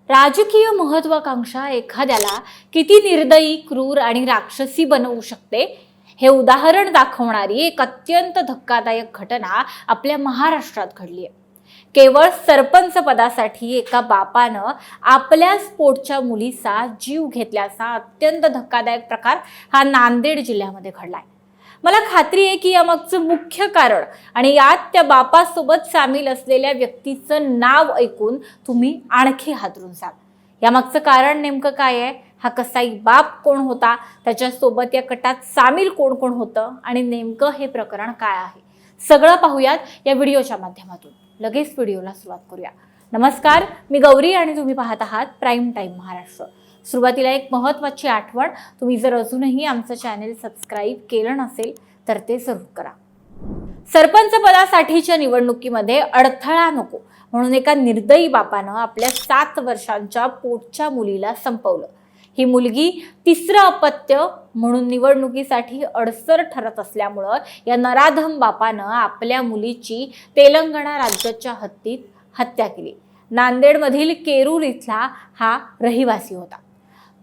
राजकीय महत्वाकांक्षा एखाद्याला किती निर्दयी, क्रूर आणि राक्षसी बनवू शकते हे उदाहरण दाखवणारी एक अत्यंत धक्कादायक घटना आपल्या महाराष्ट्रात घडली आहे। केवळ सरपंच पदासाठी एका बापानं आपल्याच पोटच्या मुलीचा जीव घेतल्याचा अत्यंत धक्कादायक प्रकार हा नांदेड जिल्ह्यामध्ये घडलाय। मला खात्री आहे की यामागचं मुख्य कारण आणि यात त्या बापासोबत सामील असलेल्या व्यक्तीचं नाव ऐकून तुम्ही आणखी हादरून जाल। यामागचं कारण नेमकं काय आहे, हा कसाई बाप कोण होता, त्याच्यासोबत या कटात सामील कोण कोण होतं आणि नेमकं हे प्रकरण काय आहे, सगळं पाहूयात या व्हिडिओच्या माध्यमातून। लगेच व्हिडिओला सुरुवात करूया। नमस्कार, मी गौरी आणि तुम्ही पाहत आहात प्राईम टाइम महाराष्ट्र। सुरुवातीला एक महत्त्वाची आठवण, तुम्ही जर अजूनही आमचं चॅनेल सबस्क्राईब केलं नसेल तर ते जरूर करा। सरपंच पदासाठीच्या निवडणुकीमध्ये अडथळा नको म्हणून एका निर्दयी बापानं आपल्या 7 वर्षांच्या पोटच्या मुलीला संपवलं। ही मुलगी तिसरं अपत्य म्हणून निवडणुकीसाठी अडसर ठरत असल्यामुळं या नराधम बापानं आपल्या मुलीची तेलंगणा राज्याच्या हद्दीत हत्या केली। नांदेडमधील केरूर इथला हा रहिवासी होता।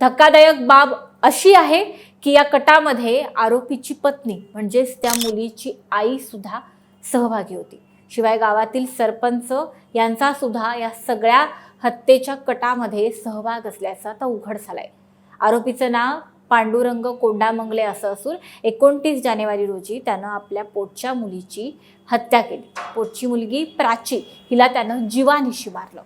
धक्कादायक बाब अशी आहे की या कटामध्ये आरोपीची पत्नी म्हणजेच त्या मुलीची आई सुद्धा सहभागी होती। शिवाय गावातील सरपंच यांचा सुद्धा या सगळ्या हत्येच्या कटामध्ये सहभाग असल्याचं आता उघड झालंय। आरोपीचं नाव पांडुरंग कोंडामंगले असं असून 29 जानेवारी रोजी त्यानं आपल्या पोटच्या मुलीची हत्या केली। पोटची मुलगी प्राची हिला त्यानं जीवानिशी मारलं।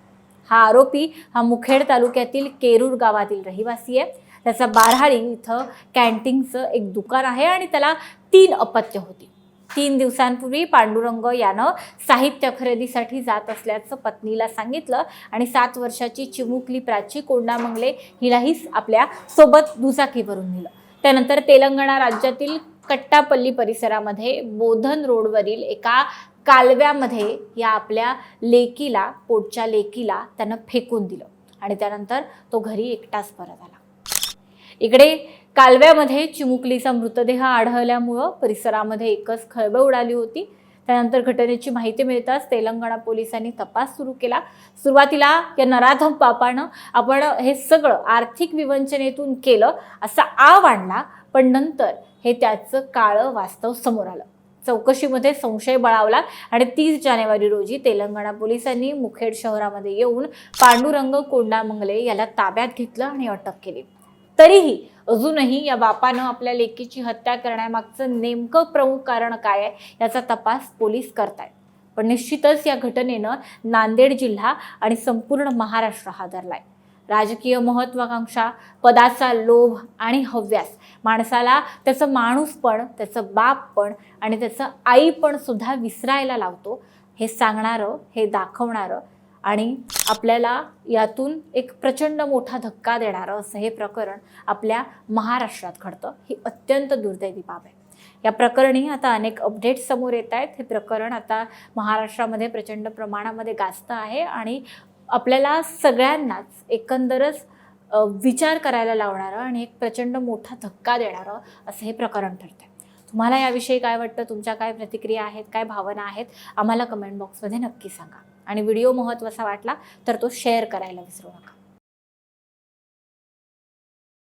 हा आरोपी हा मुखेड तालुक्यातील केरूर गावातील रहिवासी आहे। त्याचा बारहाळी इथं कॅन्टीनचं एक दुकान आहे आणि त्याला 3 अपत्य होती। 3 दिवसांपूर्वी पांडुरंग यानं साहित्य खरेदीसाठी जात असल्याचं पत्नीला सांगितलं आणि 7 वर्षाची चिमुकली प्राची कोंडामंगले हिलाही आपल्या सोबत दुचाकीवरून नेलं। त्यानंतर तेलंगणा राज्यातील कट्टापल्ली परिसरामध्ये बोधन रोडवरील एका कालव्यामध्ये या आपल्या लेकीला, पोटच्या लेकीला त्यानं फेकून दिलं आणि त्यानंतर तो घरी एकटाच परत आला। इकडे कालव्यामध्ये चिमुकलीचा मृतदेह आढळल्यामुळं परिसरामध्ये एकच खळबळ उडाली होती। त्यानंतर घटनेची माहिती मिळताच तेलंगणा पोलिसांनी तपास सुरू केला। सुरुवातीला या नराधम बापानं आपण हे सगळं आर्थिक विवंचनेतून केलं असा आव आणला, पण नंतर हे त्याचं काळं वास्तव समोर आलं। चौकशीमध्ये संशय बळावला आणि 30 जानेवारी रोजी तेलंगणा पोलिसांनी मुखेड शहरामध्ये येऊन पांडुरंग कोंडामंगले याला ताब्यात घेतलं आणि अटक केली। तरीही अजूनही या बापानं आपल्या लेकीची हत्या करण्यामागचं नेमकं प्रमुख कारण काय आहे याचा तपास पोलीस करतायत। पण निश्चितच या घटनेनं नांदेड जिल्हा आणि संपूर्ण महाराष्ट्र हादरलाय। राजकीय महत्वाकांक्षा, पदाचा लोभ आणि हव्यास माणसाला त्याचं माणूसपण, त्याचं बापपण आणि त्याचं आईपण सुद्धा विसरायला लावतो। हे सांगणारं, हे दाखवणारं आणि आपल्याला यातून एक प्रचंड मोठा धक्का देणारं असं हे प्रकरण आपल्या महाराष्ट्रात घडतं। ही अत्यंत दुर्दैवी बाब आहे। या प्रकरणी आता अनेक अपडेट्स समोर येत आहेत। हे प्रकरण आता महाराष्ट्रामध्ये प्रचंड प्रमाणामध्ये गाजतं आहे आणि आपल्याला सगळ्यांनाच एकंदरच विचार करायला लावणारं आणि एक प्रचंड मोठा धक्का देणारं असं हे प्रकरण ठरतंय। तुम्हाला याविषयी काय वाटतं, तुमच्या काय प्रतिक्रिया आहेत, काय भावना आहेत, आम्हाला कमेंट बॉक्समध्ये नक्की सांगा आणि व्हिडिओ महत्त्वाचा वाटला तर तो शेअर करायला विसरू नका।